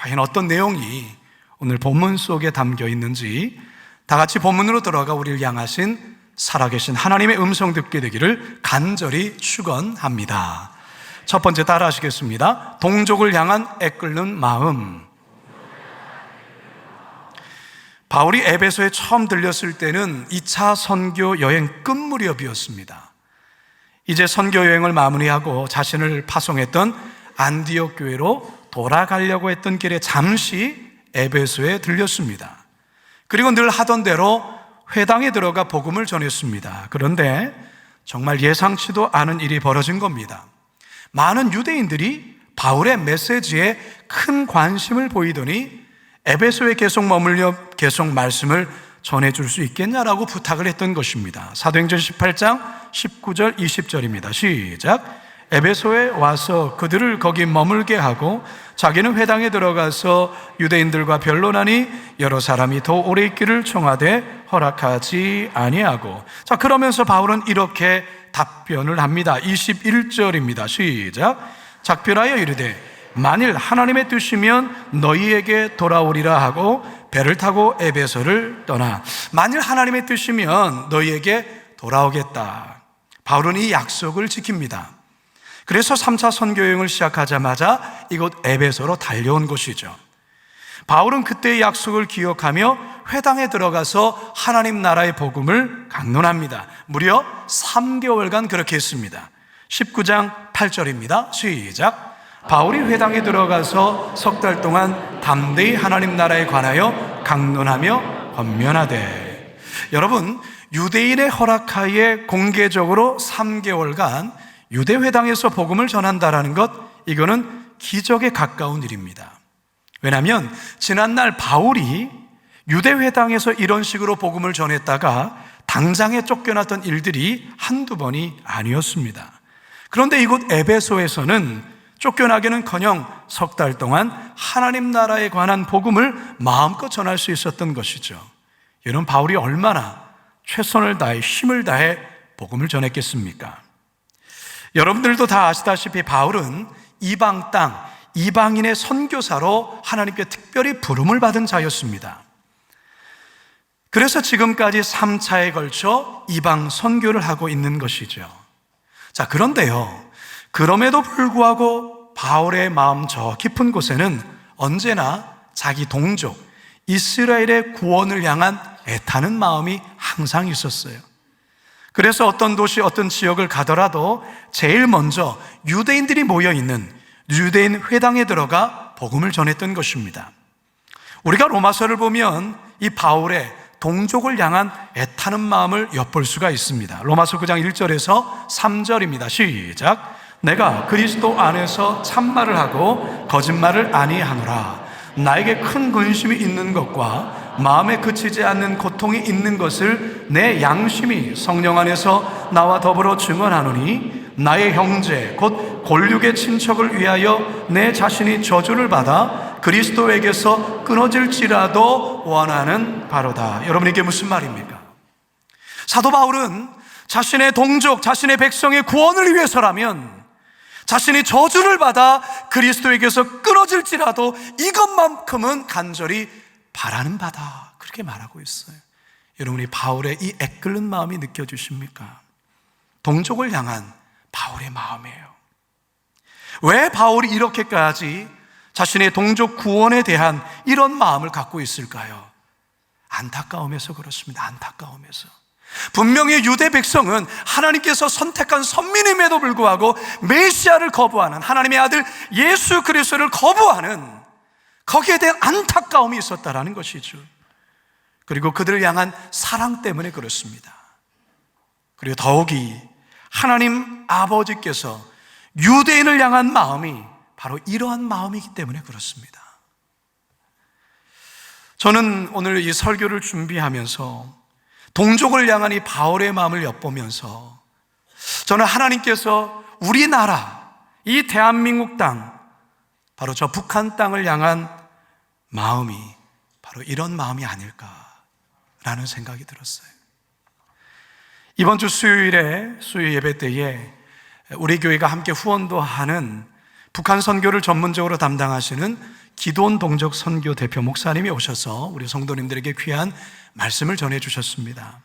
과연 어떤 내용이 오늘 본문 속에 담겨 있는지 다 같이 본문으로 들어가 우리를 향하신 살아계신 하나님의 음성 듣게 되기를 간절히 축원합니다. 첫 번째 따라 하시겠습니다. 동족을 향한 애끓는 마음. 바울이 에베소에 처음 들렸을 때는 2차 선교 여행 끝 무렵이었습니다. 이제 선교 여행을 마무리하고 자신을 파송했던 안디옥 교회로 돌아가려고 했던 길에 잠시 에베소에 들렸습니다. 그리고 늘 하던 대로 회당에 들어가 복음을 전했습니다. 그런데 정말 예상치도 않은 일이 벌어진 겁니다. 많은 유대인들이 바울의 메시지에 큰 관심을 보이더니 에베소에 계속 머물려 계속 말씀을 전해줄 수 있겠냐라고 부탁을 했던 것입니다. 사도행전 18장 19절 20절입니다. 시작. 에베소에 와서 그들을 거기 머물게 하고 자기는 회당에 들어가서 유대인들과 변론하니 여러 사람이 더 오래 있기를 청하되 허락하지 아니하고. 자, 그러면서 바울은 이렇게 답변을 합니다. 21절입니다. 시작. 작별하여 이르되 만일 하나님의 뜻이면 너희에게 돌아오리라 하고 배를 타고 에베소를 떠나. 만일 하나님의 뜻이면 너희에게 돌아오겠다. 바울은 이 약속을 지킵니다. 그래서 3차 선교여행을 시작하자마자 이곳 에베소로 달려온 것이죠. 바울은 그때의 약속을 기억하며 회당에 들어가서 하나님 나라의 복음을 강론합니다. 무려 3개월간 그렇게 했습니다. 19장 8절입니다. 시작. 바울이 회당에 들어가서 석 달 동안 담대히 하나님 나라에 관하여 강론하며 권면하되. 여러분, 유대인의 허락하에 공개적으로 3개월간 유대 회당에서 복음을 전한다라는 것, 이거는 기적에 가까운 일입니다. 왜냐하면 지난날 바울이 유대 회당에서 이런 식으로 복음을 전했다가 당장에 쫓겨났던 일들이 한두 번이 아니었습니다. 그런데 이곳 에베소에서는 쫓겨나기는커녕 석 달 동안 하나님 나라에 관한 복음을 마음껏 전할 수 있었던 것이죠. 이런 바울이 얼마나 최선을 다해 힘을 다해 복음을 전했겠습니까? 여러분들도 다 아시다시피 바울은 이방 땅, 이방인의 선교사로 하나님께 특별히 부름을 받은 자였습니다. 그래서 지금까지 3차에 걸쳐 이방 선교를 하고 있는 것이죠. 자, 그런데요, 그럼에도 불구하고 바울의 마음 저 깊은 곳에는 언제나 자기 동족 이스라엘의 구원을 향한 애타는 마음이 항상 있었어요. 그래서 어떤 도시, 어떤 지역을 가더라도 제일 먼저 유대인들이 모여있는 유대인 회당에 들어가 복음을 전했던 것입니다. 우리가 로마서를 보면 이 바울의 동족을 향한 애타는 마음을 엿볼 수가 있습니다. 로마서 9장 1절에서 3절입니다. 시작. 내가 그리스도 안에서 참말을 하고 거짓말을 아니하노라. 나에게 큰 근심이 있는 것과 마음에 그치지 않는 고통이 있는 것을 내 양심이 성령 안에서 나와 더불어 증언하노니 나의 형제 곧 골육의 친척을 위하여 내 자신이 저주를 받아 그리스도에게서 끊어질지라도 원하는 바로다. 여러분, 이게 무슨 말입니까? 사도 바울은 자신의 동족, 자신의 백성의 구원을 위해서라면 자신이 저주를 받아 그리스도에게서 끊어질지라도 이것만큼은 간절히 바라는 바다, 그렇게 말하고 있어요. 여러분이 바울의 이 애끓는 마음이 느껴지십니까? 동족을 향한 바울의 마음이에요. 왜 바울이 이렇게까지 자신의 동족 구원에 대한 이런 마음을 갖고 있을까요? 안타까움에서 그렇습니다. 안타까움에서. 분명히 유대 백성은 하나님께서 선택한 선민임에도 불구하고 메시아를 거부하는, 하나님의 아들 예수 그리스도를 거부하는 거기에 대한 안타까움이 있었다라는 것이죠. 그리고 그들을 향한 사랑 때문에 그렇습니다. 그리고 더욱이 하나님 아버지께서 유대인을 향한 마음이 바로 이러한 마음이기 때문에 그렇습니다. 저는 오늘 이 설교를 준비하면서 동족을 향한 이 바울의 마음을 엿보면서 저는 하나님께서 우리나라, 이 대한민국 땅, 바로 저 북한 땅을 향한 마음이 바로 이런 마음이 아닐까라는 생각이 들었어요. 이번 주 수요일에 수요 예배 때에 우리 교회가 함께 후원도 하는 북한 선교를 전문적으로 담당하시는 기도원 동적 선교 대표 목사님이 오셔서 우리 성도님들에게 귀한 말씀을 전해주셨습니다.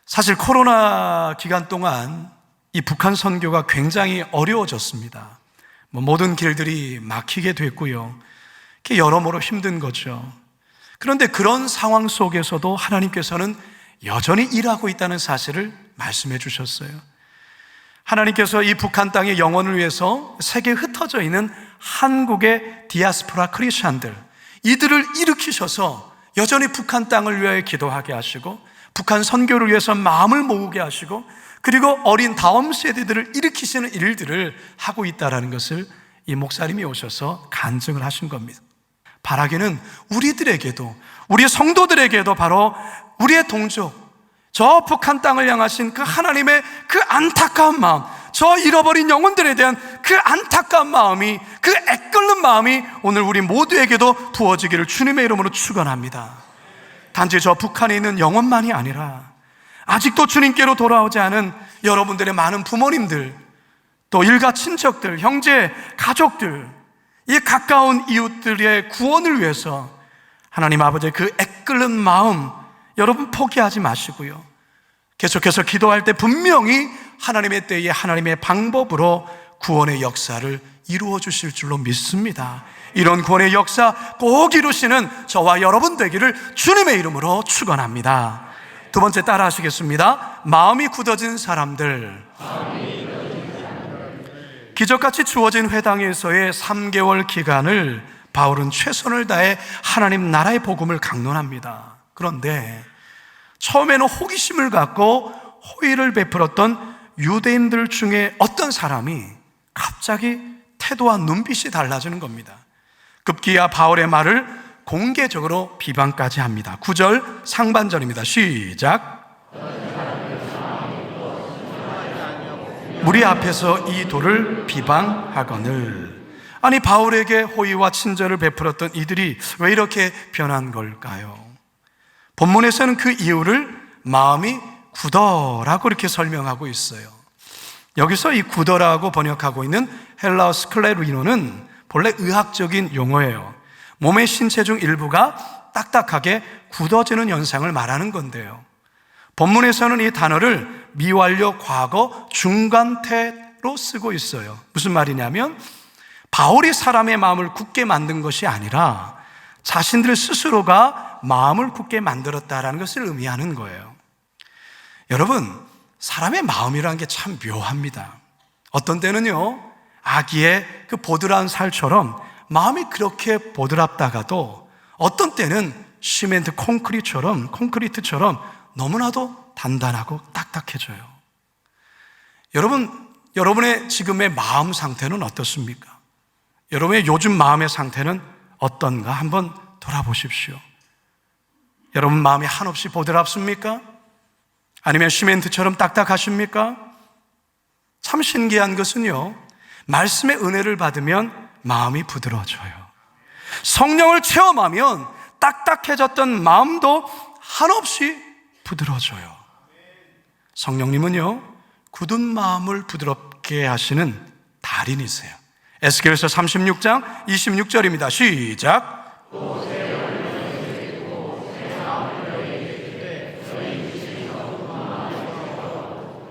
사실 코로나 기간 동안 이 북한 선교가 굉장히 어려워졌습니다. 모든 길들이 막히게 됐고요. 여러모로 힘든 거죠. 그런데 그런 상황 속에서도 하나님께서는 여전히 일하고 있다는 사실을 말씀해 주셨어요. 하나님께서 이 북한 땅의 영혼을 위해서 세계에 흩어져 있는 한국의 디아스포라 크리스찬들, 이들을 일으키셔서 여전히 북한 땅을 위하여 기도하게 하시고, 북한 선교를 위해서 마음을 모으게 하시고, 그리고 어린 다음 세대들을 일으키시는 일들을 하고 있다는 것을 이 목사님이 오셔서 간증을 하신 겁니다. 바라기는 우리들에게도, 우리 성도들에게도 바로 우리의 동족, 저 북한 땅을 향하신 그 하나님의 그 안타까운 마음, 저 잃어버린 영혼들에 대한 그 안타까운 마음이, 그 애끓는 마음이 오늘 우리 모두에게도 부어지기를 주님의 이름으로 축원합니다. 단지 저 북한에 있는 영혼만이 아니라 아직도 주님께로 돌아오지 않은 여러분들의 많은 부모님들, 또 일가 친척들, 형제, 가족들, 이 가까운 이웃들의 구원을 위해서 하나님 아버지의 그 애끓는 마음 여러분 포기하지 마시고요, 계속해서 기도할 때 분명히 하나님의 때에 하나님의 방법으로 구원의 역사를 이루어 주실 줄로 믿습니다. 이런 구원의 역사 꼭 이루시는 저와 여러분 되기를 주님의 이름으로 축원합니다. 두 번째 따라 하시겠습니다. 마음이 굳어진 사람들. 기적같이 주어진 회당에서의 3개월 기간을 바울은 최선을 다해 하나님 나라의 복음을 강론합니다. 그런데 처음에는 호기심을 갖고 호의를 베풀었던 유대인들 중에 어떤 사람이 갑자기 태도와 눈빛이 달라지는 겁니다. 급기야 바울의 말을 공개적으로 비방까지 합니다. 9절 상반절입니다. 시작. 우리 앞에서 이 돌을 비방하거늘. 아니, 바울에게 호의와 친절을 베풀었던 이들이 왜 이렇게 변한 걸까요? 본문에서는 그 이유를 마음이 굳어라고 이렇게 설명하고 있어요. 여기서 이 굳어라고 번역하고 있는 헬라어 스클레루이노는 본래 의학적인 용어예요. 몸의 신체 중 일부가 딱딱하게 굳어지는 현상을 말하는 건데요, 본문에서는 이 단어를 미완료 과거 중간태로 쓰고 있어요. 무슨 말이냐면 바울이 사람의 마음을 굳게 만든 것이 아니라 자신들 스스로가 마음을 굳게 만들었다라는 것을 의미하는 거예요. 여러분, 사람의 마음이라는 게 참 묘합니다. 어떤 때는요, 아기의 그 보드라운 살처럼 마음이 그렇게 보드랍다가도 어떤 때는 시멘트 콘크리트처럼 너무나도 단단하고 딱딱해져요. 여러분의 지금의 마음 상태는 어떻습니까? 여러분의 요즘 마음의 상태는 어떤가 한번 돌아보십시오. 여러분 마음이 한없이 보드랍습니까? 아니면 시멘트처럼 딱딱하십니까? 참 신기한 것은요, 말씀의 은혜를 받으면 마음이 부드러워져요. 성령을 체험하면 딱딱해졌던 마음도 한없이 부드러워져요. 성령님은요, 굳은 마음을 부드럽게 하시는 달인이세요. 에스겔서 36장 26절입니다. 시작.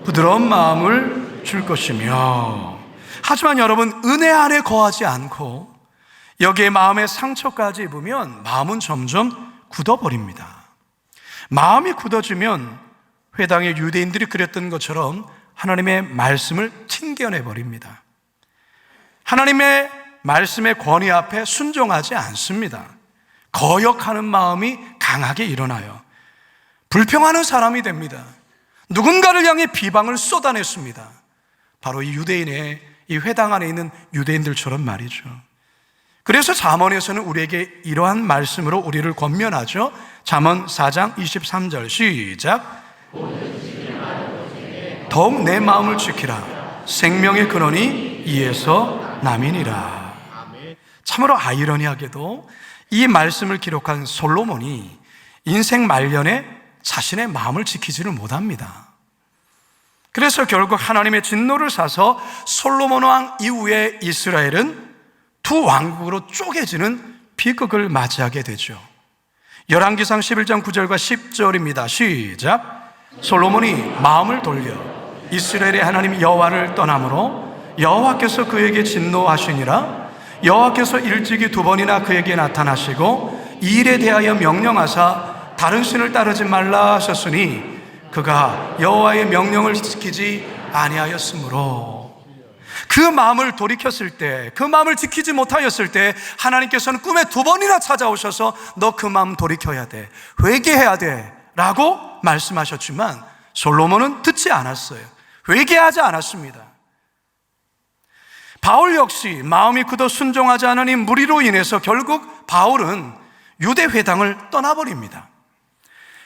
부드러운 마음을 줄 것이며. 하지만 여러분, 은혜 안에 거하지 않고 여기에 마음의 상처까지 입으면 마음은 점점 굳어버립니다. 마음이 굳어지면 회당의 유대인들이 그랬던 것처럼 하나님의 말씀을 튕겨내버립니다. 하나님의 말씀의 권위 앞에 순종하지 않습니다. 거역하는 마음이 강하게 일어나요. 불평하는 사람이 됩니다. 누군가를 향해 비방을 쏟아냈습니다. 바로 이 유대인의 이 회당 안에 있는 유대인들처럼 말이죠. 그래서 잠언에서는 우리에게 이러한 말씀으로 우리를 권면하죠. 잠언 4장 23절 시작. 더욱 내 마음을 지키라. 생명의 근원이 이에서 남이니라. 참으로 아이러니하게도 이 말씀을 기록한 솔로몬이 인생 말년에 자신의 마음을 지키지를 못합니다. 그래서 결국 하나님의 진노를 사서 솔로몬 왕 이후에 이스라엘은 두 왕국으로 쪼개지는 비극을 맞이하게 되죠. 열왕기상 11장 9절과 10절입니다. 시작. 솔로몬이 마음을 돌려 이스라엘의 하나님 여호와를 떠남으로 여호와께서 그에게 진노하시니라. 여호와께서 일찍이 두 번이나 그에게 나타나시고 이 일에 대하여 명령하사 다른 신을 따르지 말라 하셨으니 그가 여호와의 명령을 지키지 아니하였으므로. 그 마음을 돌이켰을 때, 그 마음을 지키지 못하였을 때 하나님께서는 꿈에 두 번이나 찾아오셔서 너 그 마음 돌이켜야 돼, 회개해야 돼 라고 말씀하셨지만 솔로몬은 듣지 않았어요. 회개하지 않았습니다. 바울 역시 마음이 굳어 순종하지 않은 이 무리로 인해서 결국 바울은 유대 회당을 떠나버립니다.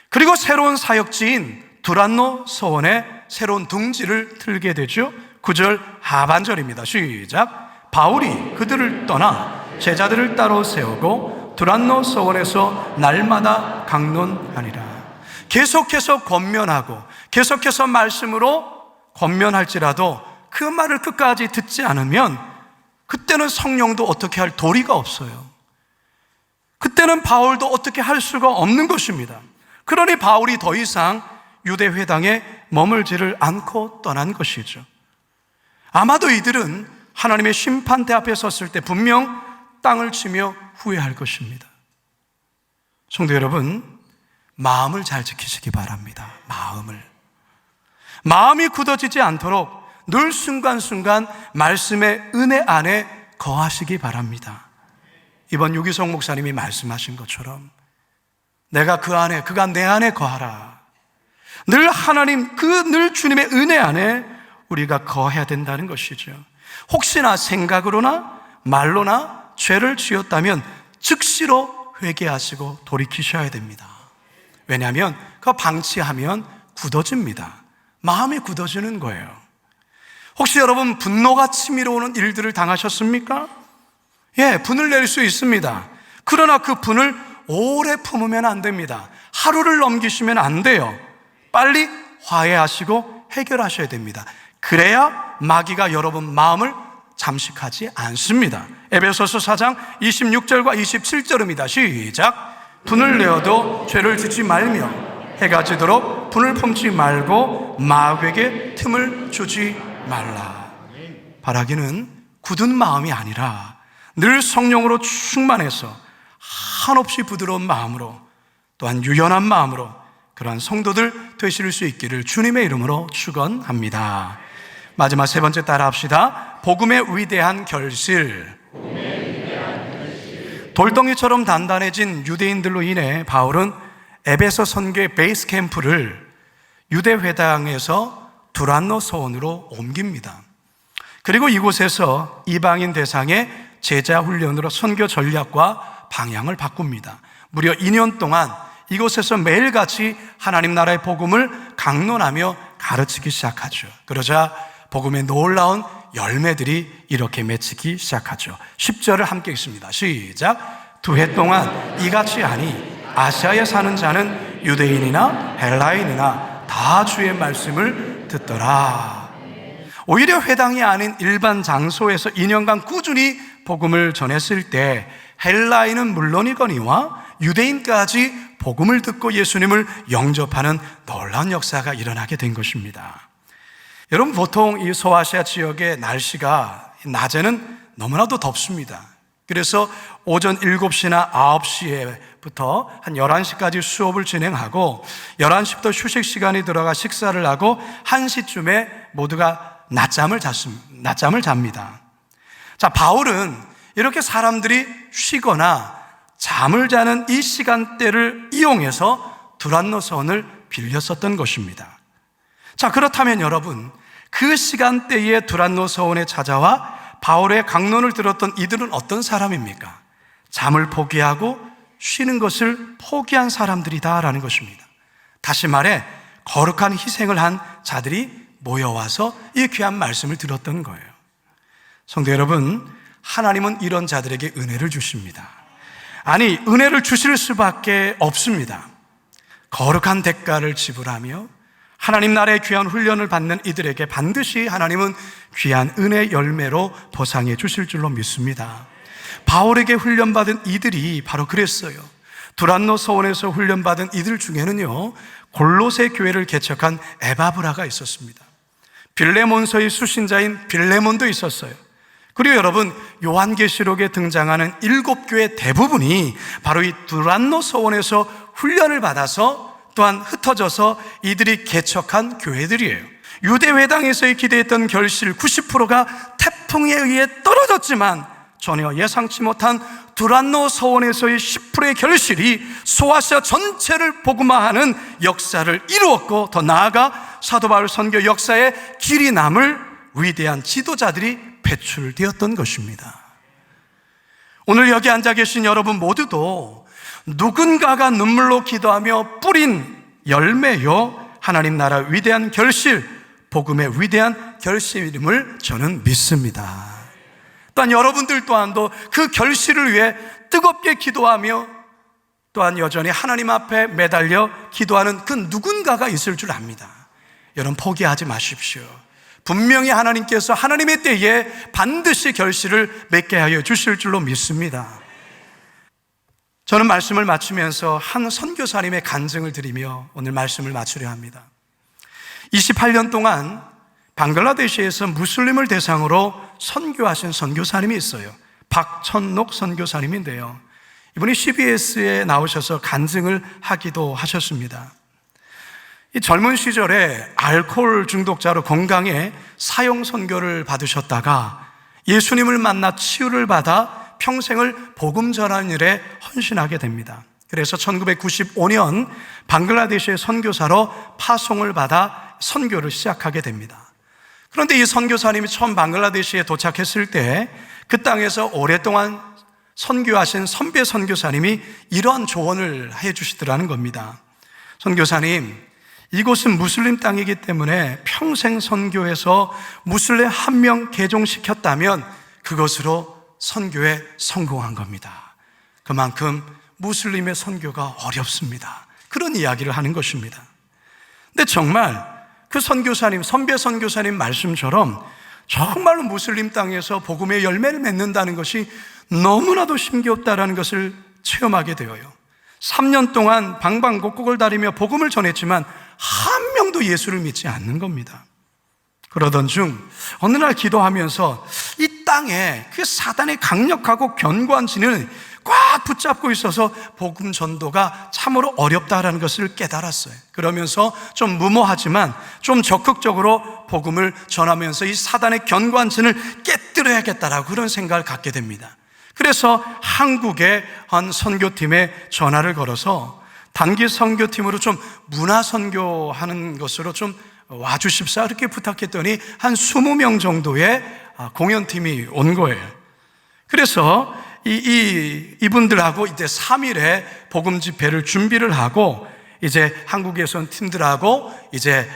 그리고 새로운 사역지인 두란노 서원에 새로운 둥지를 틀게 되죠. 9절 하반절입니다. 시작. 바울이 그들을 떠나 제자들을 따로 세우고 두란노 서원에서 날마다 강론하니라. 계속해서 권면하고 계속해서 말씀으로 권면할지라도 그 말을 끝까지 듣지 않으면 그때는 성령도 어떻게 할 도리가 없어요. 그때는 바울도 어떻게 할 수가 없는 것입니다. 그러니 바울이 더 이상 유대 회당에 머물지를 않고 떠난 것이죠. 아마도 이들은 하나님의 심판대 앞에 섰을 때 분명 땅을 치며 후회할 것입니다. 성도 여러분, 마음을 잘 지키시기 바랍니다. 마음이 굳어지지 않도록 늘 순간순간 말씀의 은혜 안에 거하시기 바랍니다. 이번 유기성 목사님이 말씀하신 것처럼 내가 그 안에, 그가 내 안에 거하라. 늘 하나님, 늘 주님의 은혜 안에 우리가 거해야 된다는 것이죠. 혹시나 생각으로나 말로나 죄를 지었다면 즉시로 회개하시고 돌이키셔야 됩니다. 왜냐하면 그거 방치하면 굳어집니다. 마음이 굳어지는 거예요. 혹시 여러분 분노가 치밀어 오는 일들을 당하셨습니까? 예, 분을 낼 수 있습니다. 그러나 그 분을 오래 품으면 안 됩니다. 하루를 넘기시면 안 돼요. 빨리 화해하시고 해결하셔야 됩니다. 그래야 마귀가 여러분 마음을 잠식하지 않습니다. 에베소서 4장 26절과 27절입니다. 시작. 분을 내어도 죄를 짓지 말며 해가 지도록 분을 품지 말고 마귀에게 틈을 주지 말라. 바라기는 굳은 마음이 아니라 늘 성령으로 충만해서 한없이 부드러운 마음으로, 또한 유연한 마음으로 그러한 성도들 되실 수 있기를 주님의 이름으로 축원합니다. 마지막 세 번째 따라 합시다. 복음의 위대한 결실. 돌덩이처럼 단단해진 유대인들로 인해 바울은 에베소 선교의 베이스 캠프를 유대 회당에서 두란노 서원으로 옮깁니다. 그리고 이곳에서 이방인 대상의 제자 훈련으로 선교 전략과 방향을 바꿉니다. 무려 2년 동안 이곳에서 매일같이 하나님 나라의 복음을 강론하며 가르치기 시작하죠. 그러자 복음의 놀라운 열매들이 이렇게 맺히기 시작하죠. 10절을 함께 읽습니다. 시작. 2해 동안 이같이 하니 아시아에 사는 자는 유대인이나 헬라인이나 다 주의 말씀을 듣더라. 오히려 회당이 아닌 일반 장소에서 2년간 꾸준히 복음을 전했을 때 헬라인은 물론이거니와 유대인까지 복음을 듣고 예수님을 영접하는 놀라운 역사가 일어나게 된 것입니다. 여러분, 보통 이 소아시아 지역의 날씨가 낮에는 너무나도 덥습니다. 그래서 오전 7시나 9시부터 한 11시까지 수업을 진행하고 11시부터 휴식 시간이 들어가 식사를 하고 1시쯤에 모두가 낮잠을 잡니다. 자, 바울은 이렇게 사람들이 쉬거나 잠을 자는 이 시간대를 이용해서 두란노 서원을 빌렸었던 것입니다. 자, 그렇다면 여러분, 그 시간대에 두란노 서원에 찾아와 바울의 강론을 들었던 이들은 어떤 사람입니까? 잠을 포기하고 쉬는 것을 포기한 사람들이다라는 것입니다. 다시 말해 거룩한 희생을 한 자들이 모여와서 이 귀한 말씀을 들었던 거예요. 성도 여러분, 하나님은 이런 자들에게 은혜를 주십니다. 아니, 은혜를 주실 수밖에 없습니다. 거룩한 대가를 지불하며 하나님 나라의 귀한 훈련을 받는 이들에게 반드시 하나님은 귀한 은혜 열매로 보상해 주실 줄로 믿습니다. 바울에게 훈련받은 이들이 바로 그랬어요. 두란노 서원에서 훈련받은 이들 중에는요, 골로새 교회를 개척한 에바브라가 있었습니다. 빌레몬서의 수신자인 빌레몬도 있었어요. 그리고 여러분, 요한계시록에 등장하는 7교회 대부분이 바로 이 두란노 서원에서 훈련을 받아서 또한 흩어져서 이들이 개척한 교회들이에요. 유대회당에서의 기대했던 결실 90%가 태풍에 의해 떨어졌지만 전혀 예상치 못한 두란노 서원에서의 10%의 결실이 소아시아 전체를 복음화하는 역사를 이루었고, 더 나아가 사도 바울 선교 역사에 길이 남을 위대한 지도자들이 배출되었던 것입니다. 오늘 여기 앉아 계신 여러분 모두도 누군가가 눈물로 기도하며 뿌린 열매요, 하나님 나라 위대한 결실, 복음의 위대한 결실임을 저는 믿습니다. 또한 여러분들 또한도 그 결실을 위해 뜨겁게 기도하며 또한 여전히 하나님 앞에 매달려 기도하는 그 누군가가 있을 줄 압니다. 여러분, 포기하지 마십시오. 분명히 하나님께서 하나님의 때에 반드시 결실을 맺게 하여 주실 줄로 믿습니다. 저는 말씀을 마치면서 한 선교사님의 간증을 드리며 오늘 말씀을 마치려 합니다. 28년 동안 방글라데시에서 무슬림을 대상으로 선교하신 선교사님이 있어요. 박천록 선교사님인데요, 이분이 CBS에 나오셔서 간증을 하기도 하셨습니다. 이 젊은 시절에 알코올 중독자로 건강에 사형 선교를 받으셨다가 예수님을 만나 치유를 받아 평생을 복음 전하는 일에 헌신하게 됩니다. 그래서 1995년 방글라데시의 선교사로 파송을 받아 선교를 시작하게 됩니다. 그런데 이 선교사님이 처음 방글라데시에 도착했을 때 그 땅에서 오랫동안 선교하신 선배 선교사님이 이러한 조언을 해 주시더라는 겁니다. 선교사님, 이곳은 무슬림 땅이기 때문에 평생 선교해서 무슬림 한 명 개종시켰다면 그것으로 선교에 성공한 겁니다. 그만큼 무슬림의 선교가 어렵습니다. 그런 이야기를 하는 것입니다. 근데 정말 그 선교사님, 선배 선교사님 말씀처럼 정말로 무슬림 땅에서 복음의 열매를 맺는다는 것이 너무나도 힘겹다라는 것을 체험하게 되어요. 3년 동안 방방곡곡을 다니며 복음을 전했지만 한 명도 예수를 믿지 않는 겁니다. 그러던 중 어느 날 기도하면서 이 땅에 그 사단의 강력하고 견고한 진을 꽉 붙잡고 있어서 복음 전도가 참으로 어렵다라는 것을 깨달았어요. 그러면서 좀 무모하지만 좀 적극적으로 복음을 전하면서 이 사단의 견고한 진을 깨뜨려야겠다라고 그런 생각을 갖게 됩니다. 그래서 한국의 한 선교팀에 전화를 걸어서 단기 선교팀으로 좀 문화 선교하는 것으로 좀 와주십사 이렇게 부탁했더니 한 20명 정도의 공연팀이 온 거예요. 그래서 이분들하고 이제 3일에 복음 집회를 준비를 하고 이제 한국에서 온 팀들하고 이제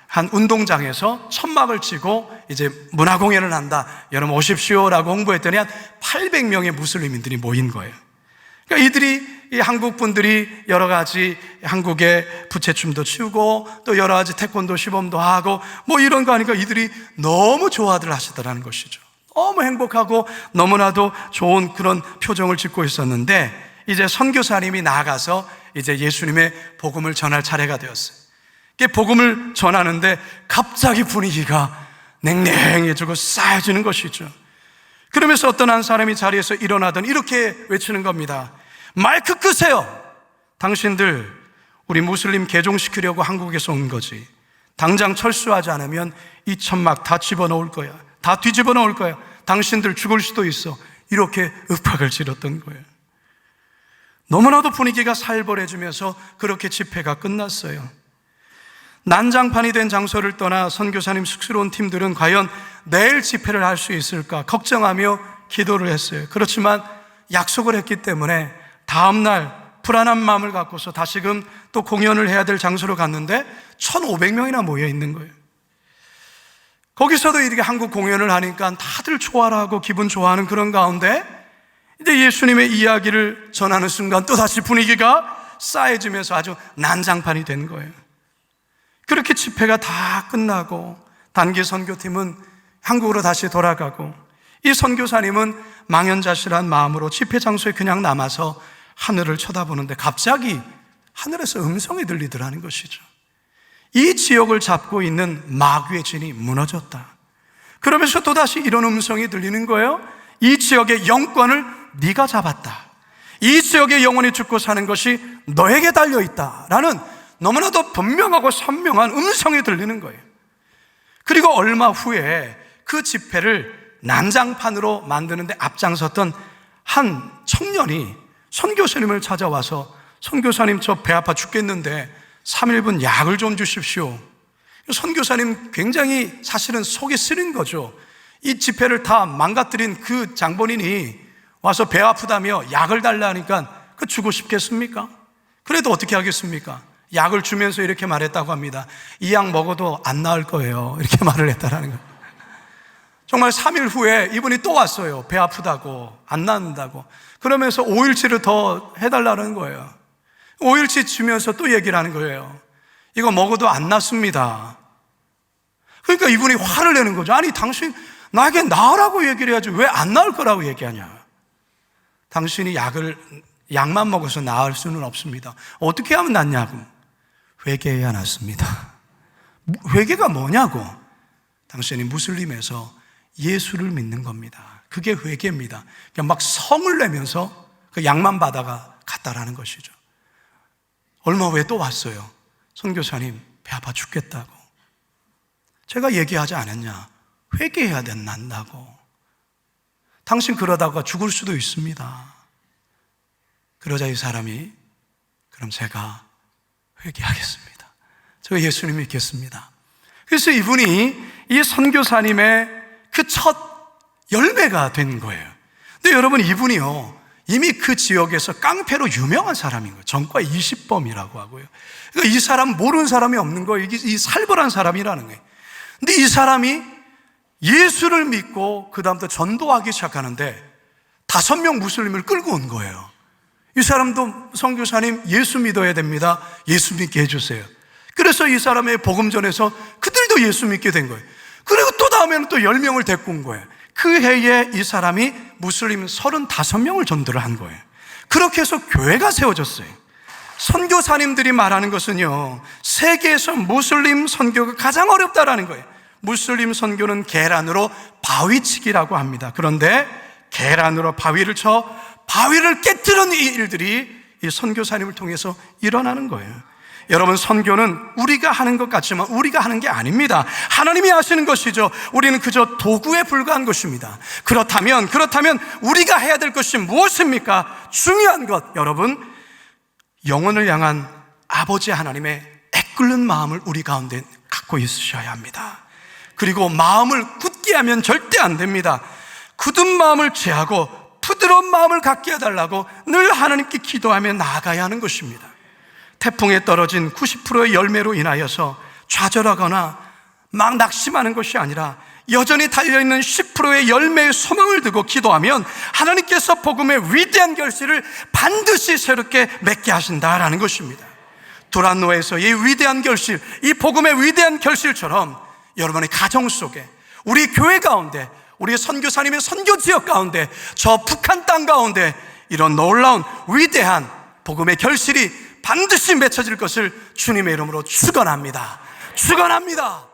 한 운동장에서 천막을 치고 이제 문화 공연을 한다, 여러분 오십시오라고 홍보했더니 한 800명의 무슬림인들이 모인 거예요. 그러니까 이들이 이 한국 분들이 여러 가지 한국의 부채춤도 추고 또 여러 가지 태권도 시범도 하고 뭐 이런 거 하니까 이들이 너무 좋아들 하시더라는 것이죠. 너무 행복하고 너무나도 좋은 그런 표정을 짓고 있었는데 이제 선교사님이 나아가서 이제 예수님의 복음을 전할 차례가 되었어요. 복음을 전하는데 갑자기 분위기가 냉랭해지고 싸해지는 것이죠. 그러면서 어떤 한 사람이 자리에서 일어나더니 이렇게 외치는 겁니다. 마이크 끄세요. 당신들 우리 무슬림 개종시키려고 한국에서 온 거지. 당장 철수하지 않으면 이 천막 다 집어넣을 거야. 다 뒤집어 놓을 거야. 당신들 죽을 수도 있어. 이렇게 윽박을 지렀던 거예요. 너무나도 분위기가 살벌해지면서 그렇게 집회가 끝났어요. 난장판이 된 장소를 떠나 선교사님 숙소로 온 팀들은 과연 내일 집회를 할 수 있을까 걱정하며 기도를 했어요. 그렇지만 약속을 했기 때문에 다음날 불안한 마음을 갖고서 다시금 또 공연을 해야 될 장소로 갔는데 1,500명이나 모여 있는 거예요. 거기서도 이렇게 한국 공연을 하니까 다들 좋아하고 기분 좋아하는 그런 가운데 이제 예수님의 이야기를 전하는 순간 또다시 분위기가 싸해지면서 아주 난장판이 된 거예요. 그렇게 집회가 다 끝나고 단기 선교팀은 한국으로 다시 돌아가고 이 선교사님은 망연자실한 마음으로 집회 장소에 그냥 남아서 하늘을 쳐다보는데 갑자기 하늘에서 음성이 들리더라는 것이죠. 이 지역을 잡고 있는 마귀의 진이 무너졌다. 그러면서 또다시 이런 음성이 들리는 거예요. 이 지역의 영권을 네가 잡았다. 이 지역의 영혼이 죽고 사는 것이 너에게 달려있다 라는 너무나도 분명하고 선명한 음성이 들리는 거예요. 그리고 얼마 후에 그 집회를 난장판으로 만드는데 앞장섰던 한 청년이 선교사님을 찾아와서 선교사님 저 배 아파 죽겠는데 3일분 약을 좀 주십시오. 선교사님 굉장히 사실은 속이 쓰린 거죠. 이 집회를 다 망가뜨린 그 장본인이 와서 배 아프다며 약을 달라 하니까 그 주고 싶겠습니까? 그래도 어떻게 하겠습니까? 약을 주면서 이렇게 말했다고 합니다. 이 약 먹어도 안 나을 거예요. 이렇게 말을 했다라는 거예요. 정말 3일 후에 이분이 또 왔어요. 배 아프다고, 안 낫는다고. 그러면서 5일치를 더 해달라는 거예요. 5일치 주면서 또 얘기를 하는 거예요. 이거 먹어도 안 낫습니다. 그러니까 이분이 화를 내는 거죠. 아니, 당신 나에게 나으라고 얘기를 해야지 왜 안 나을 거라고 얘기하냐. 당신이 약만 먹어서 나을 수는 없습니다. 어떻게 하면 낫냐고. 회개해야 낫습니다. 회개가 뭐냐고. 당신이 무슬림에서 예수를 믿는 겁니다. 그게 회개입니다. 그냥 막 성을 내면서 그 약만 받아가 갔다라는 것이죠. 얼마 후에 또 왔어요. 선교사님 배 아파 죽겠다고. 제가 얘기하지 않았냐. 회개해야 된다고. 당신 그러다가 죽을 수도 있습니다. 그러자 이 사람이 그럼 제가 회개하겠습니다. 제가 예수님 믿겠습니다. 그래서 이분이 이 선교사님의 그 첫 열매가 된 거예요. 근데 여러분, 이분이요 이미 그 지역에서 깡패로 유명한 사람인 거예요. 전과 20범이라고 하고요. 그러니까 이 사람 모르는 사람이 없는 거예요. 이 살벌한 사람이라는 거예요. 근데 이 사람이 예수를 믿고 그 다음부터 전도하기 시작하는데 5명 무슬림을 끌고 온 거예요. 이 사람도 선교사님 예수 믿어야 됩니다. 예수 믿게 해주세요. 그래서 이 사람의 복음 전해서 그들도 예수 믿게 된 거예요. 그리고 또 다음에는 또 10명을 데리고 온 거예요. 그 해에 이 사람이 무슬림 35명을 전도를 한 거예요. 그렇게 해서 교회가 세워졌어요. 선교사님들이 말하는 것은요, 세계에서 무슬림 선교가 가장 어렵다라는 거예요. 무슬림 선교는 계란으로 바위치기라고 합니다. 그런데 계란으로 바위를 쳐 바위를 깨뜨리는 이 일들이 이 선교사님을 통해서 일어나는 거예요. 여러분, 선교는 우리가 하는 것 같지만 우리가 하는 게 아닙니다. 하나님이 하시는 것이죠. 우리는 그저 도구에 불과한 것입니다. 그렇다면 우리가 해야 될 것이 무엇입니까? 중요한 것, 여러분, 영혼을 향한 아버지 하나님의 애끓는 마음을 우리 가운데 갖고 있으셔야 합니다. 그리고 마음을 굳게 하면 절대 안 됩니다. 굳은 마음을 제하고 부드러운 마음을 갖게 해달라고 늘 하나님께 기도하며 나아가야 하는 것입니다. 태풍에 떨어진 90%의 열매로 인하여서 좌절하거나 막 낙심하는 것이 아니라 여전히 달려있는 10%의 열매의 소망을 두고 기도하면 하나님께서 복음의 위대한 결실을 반드시 새롭게 맺게 하신다라는 것입니다. 두란노에서 이 위대한 결실, 이 복음의 위대한 결실처럼 여러분의 가정 속에, 우리 교회 가운데, 우리 선교사님의 선교 지역 가운데, 저 북한 땅 가운데 이런 놀라운 위대한 복음의 결실이 반드시 맺혀질 것을 주님의 이름으로 축원합니다. 축원합니다.